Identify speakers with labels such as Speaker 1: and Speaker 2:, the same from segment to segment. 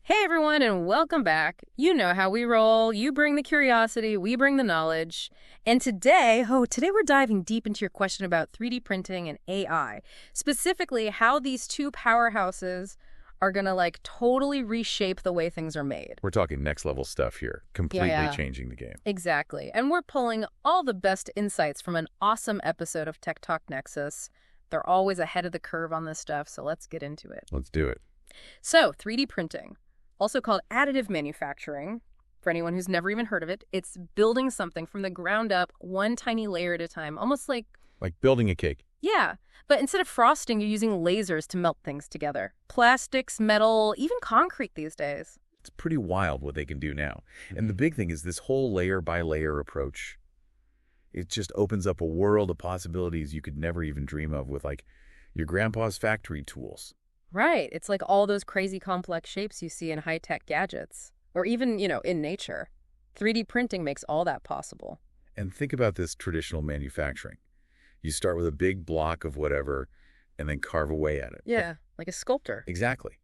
Speaker 1: Hey everyone, and welcome back. You know how we roll. You bring the curiosity, we bring the knowledge. And today we're diving deep into your question about 3D printing and AI. Specifically, how these two powerhouses are gonna totally reshape the way things are made.
Speaker 2: We're talking next level stuff here, completely
Speaker 1: Yeah.
Speaker 2: changing the game.
Speaker 1: Exactly. And we're pulling all the best insights from an awesome episode of TechTalk Nexus. They're always ahead of the curve on this stuff, so let's get into it.
Speaker 2: Let's do it.
Speaker 1: So, 3D printing, also called additive manufacturing, for anyone who's never even heard of it, it's building something from the ground up, one tiny layer at a time, almost like...
Speaker 2: Like building a cake.
Speaker 1: Yeah, but instead of frosting, you're using lasers to melt things together. Plastics, metal, even concrete these days.
Speaker 2: It's pretty wild what they can do now. And the big thing is this whole layer by layer approach. It just opens up a world of possibilities you could never even dream of with your grandpa's factory tools.
Speaker 1: Right, it's like all those crazy complex shapes you see in high-tech gadgets, or even, in nature. 3D printing makes all that possible.
Speaker 2: And think about this traditional manufacturing. You start with a big block of whatever and then carve away at it.
Speaker 1: Yeah, like a sculptor.
Speaker 2: Exactly.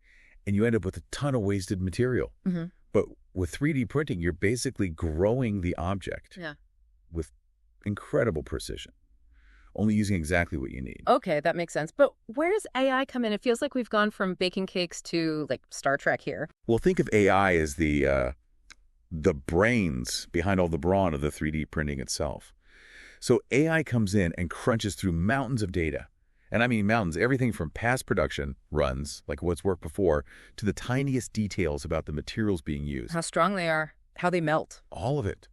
Speaker 2: And you end up with a ton of wasted material.
Speaker 1: Mm-hmm.
Speaker 2: But with 3D printing, you're basically growing the object with incredible precision, only using exactly what you need.
Speaker 1: Okay, that makes sense. But where does AI come in? It feels like we've gone from baking cakes to, Star Trek here.
Speaker 2: Well, think of AI as the brains behind all the brawn of the 3D printing itself. So AI comes in and crunches through mountains of data. And I mean mountains, everything from past production runs, like what's worked before, to the tiniest details about the materials being used.
Speaker 1: How strong they are, how they melt.
Speaker 2: All of it.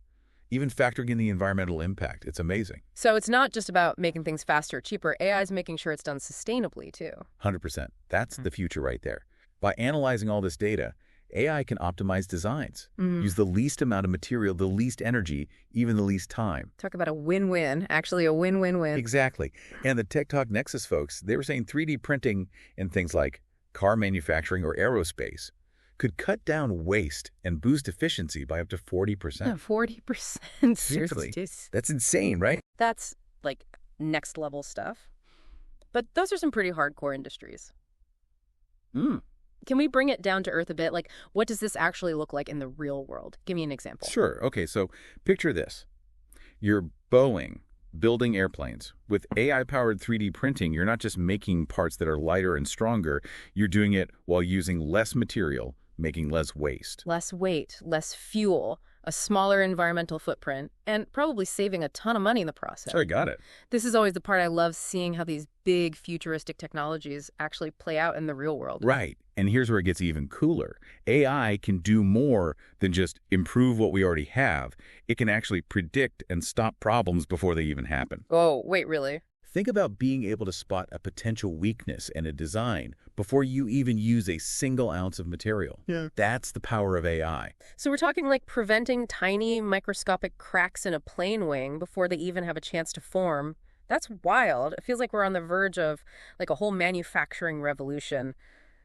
Speaker 2: Even factoring in the environmental impact. It's amazing.
Speaker 1: So it's not just about making things faster or cheaper. AI is making sure it's done sustainably, too.
Speaker 2: 100%. That's the future right there. By analyzing all this data, AI can optimize designs, use the least amount of material, the least energy, even the least time.
Speaker 1: Talk about a win-win, actually a win-win-win.
Speaker 2: Exactly. And the TechTalk Nexus folks, they were saying 3D printing in things like car manufacturing or aerospace could cut down waste and boost efficiency by up to 40%.
Speaker 1: Yeah, 40%.
Speaker 2: Seriously. That's insane, right?
Speaker 1: That's, next level stuff. But those are some pretty hardcore industries. Can we bring it down to earth a bit? What does this actually look like in the real world? Give me an example.
Speaker 2: Sure. Okay, so picture this. You're Boeing building airplanes. With AI-powered 3D printing, you're not just making parts that are lighter and stronger. You're doing it while using less material, making less waste.
Speaker 1: Less weight, less fuel, a smaller environmental footprint, and probably saving a ton of money in the process.
Speaker 2: Sorry, got it.
Speaker 1: This is always the part I love, seeing how these big futuristic technologies actually play out in the real world.
Speaker 2: Right. And here's where it gets even cooler. AI can do more than just improve what we already have. It can actually predict and stop problems before they even happen.
Speaker 1: Oh, wait, really?
Speaker 2: Think about being able to spot a potential weakness in a design before you even use a single ounce of material. Yeah. That's the power of AI.
Speaker 1: So we're talking preventing tiny microscopic cracks in a plane wing before they even have a chance to form. That's wild. It feels like we're on the verge of a whole manufacturing revolution.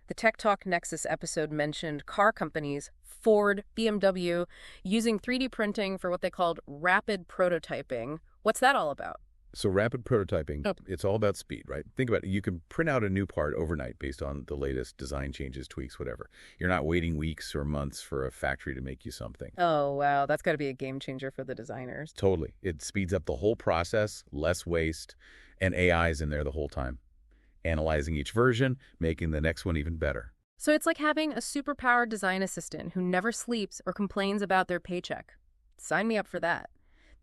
Speaker 1: The Tech Talk Nexus episode mentioned car companies, Ford, BMW, using 3D printing for what they called rapid prototyping. What's that all about?
Speaker 2: So rapid prototyping, it's all about speed, right? Think about it. You can print out a new part overnight based on the latest design changes, tweaks, whatever. You're not waiting weeks or months for a factory to make you something.
Speaker 1: Oh, wow. That's got to be a game changer for the designers.
Speaker 2: Totally. It speeds up the whole process, less waste, and AI's in there the whole time, analyzing each version, making the next one even better.
Speaker 1: So it's like having a superpowered design assistant who never sleeps or complains about their paycheck. Sign me up for that.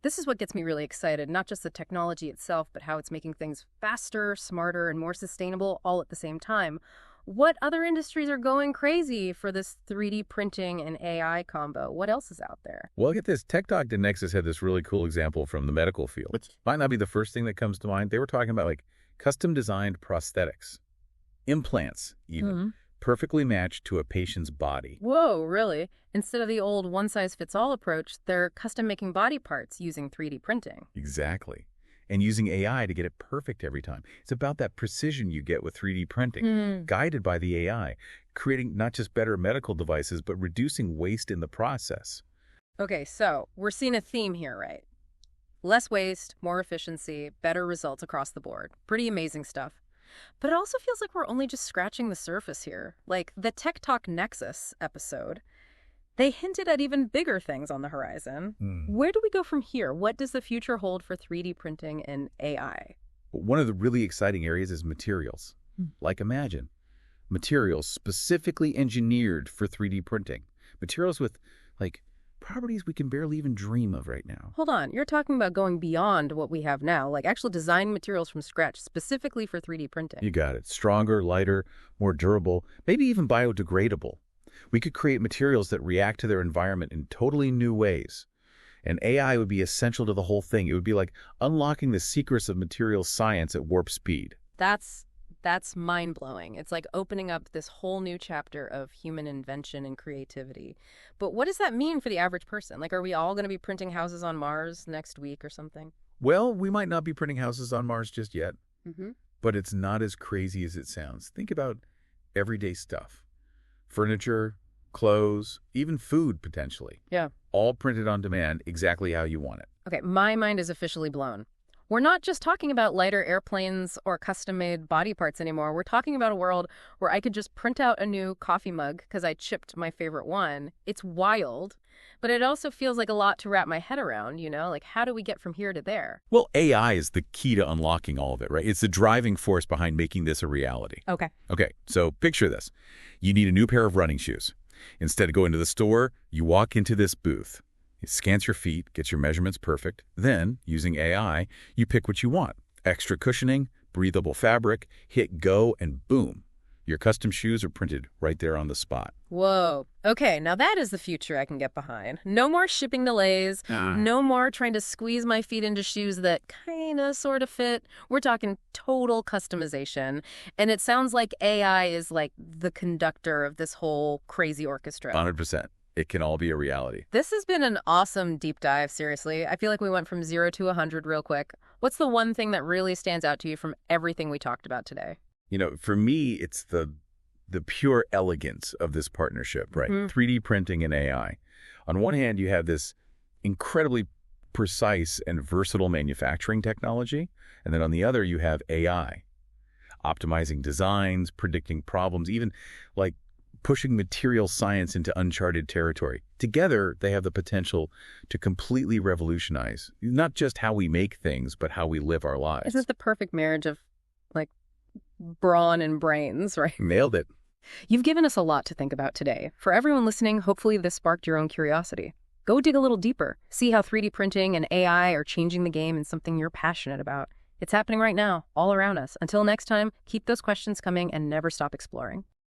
Speaker 1: This is what gets me really excited, not just the technology itself, but how it's making things faster, smarter, and more sustainable all at the same time. What other industries are going crazy for this 3D printing and AI combo? What else is out there?
Speaker 2: Well, get this. TechTalk Nexus had this really cool example from the medical field. Which might not be the first thing that comes to mind. They were talking about custom-designed prosthetics, implants even. Perfectly matched to a patient's body.
Speaker 1: Whoa, really? Instead of the old one-size-fits-all approach, they're custom-making body parts using 3D printing.
Speaker 2: Exactly. And using AI to get it perfect every time. It's about that precision you get with 3D printing, guided by the AI, creating not just better medical devices, but reducing waste in the process.
Speaker 1: Okay, so we're seeing a theme here, right? Less waste, more efficiency, better results across the board. Pretty amazing stuff. But it also feels like we're only just scratching the surface here. Like the TechTalk Nexus episode, they hinted at even bigger things on the horizon. Where do we go from here? What does the future hold for 3D printing and AI?
Speaker 2: One of the really exciting areas is materials. Like imagine, materials specifically engineered for 3D printing. Materials with, like, properties we can barely even dream of right now.
Speaker 1: Hold on, you're talking about going beyond what we have now, like actually designing materials from scratch specifically for 3D printing.
Speaker 2: You got it. Stronger, lighter, more durable, maybe even biodegradable. We could create materials that react to their environment in totally new ways. And AI would be essential to the whole thing. It would be like unlocking the secrets of materials science at warp speed.
Speaker 1: That's mind-blowing. It's like opening up this whole new chapter of human invention and creativity. But what does that mean for the average person? Like, are we all going to be printing houses on Mars next week or something?
Speaker 2: Well, we might not be printing houses on Mars just yet,
Speaker 1: Mm-hmm.
Speaker 2: but it's not as crazy as it sounds. Think about everyday stuff. Furniture, clothes, even food potentially.
Speaker 1: Yeah.
Speaker 2: All printed on demand exactly how you want it.
Speaker 1: Okay, my mind is officially blown. We're not just talking about lighter airplanes or custom-made body parts anymore. We're talking about a world where I could just print out a new coffee mug because I chipped my favorite one. It's wild, but it also feels like a lot to wrap my head around, you know? Like, how do we get from here to there?
Speaker 2: Well, AI is the key to unlocking all of it, right? It's the driving force behind making this a reality.
Speaker 1: Okay.
Speaker 2: Okay, so picture this. You need a new pair of running shoes. Instead of going to the store, you walk into this booth. It scans your feet, gets your measurements perfect. Then, using AI, you pick what you want. Extra cushioning, breathable fabric, hit go, and boom. Your custom shoes are printed right there on the spot.
Speaker 1: Whoa. Okay, now that is the future I can get behind. No more shipping delays. No more trying to squeeze my feet into shoes that kind of sort of fit. We're talking total customization. And it sounds like AI is like the conductor of this whole crazy orchestra.
Speaker 2: 100%. It can all be a reality.
Speaker 1: This has been an awesome deep dive, seriously. I feel like we went from 0 to 100 real quick. What's the one thing that really stands out to you from everything we talked about today?
Speaker 2: You know, for me, it's the pure elegance of this partnership, right? 3D printing and AI. On one hand, you have this incredibly precise and versatile manufacturing technology. And then on the other, you have AI, optimizing designs, predicting problems, even like pushing material science into uncharted territory. Together, they have the potential to completely revolutionize not just how we make things, but how we live our lives.
Speaker 1: Isn't it the perfect marriage of, like, brawn and brains, right?
Speaker 2: Nailed it.
Speaker 1: You've given us a lot to think about today. For everyone listening, hopefully this sparked your own curiosity. Go dig a little deeper. See how 3D printing and AI are changing the game in something you're passionate about. It's happening right now, all around us. Until next time, keep those questions coming and never stop exploring.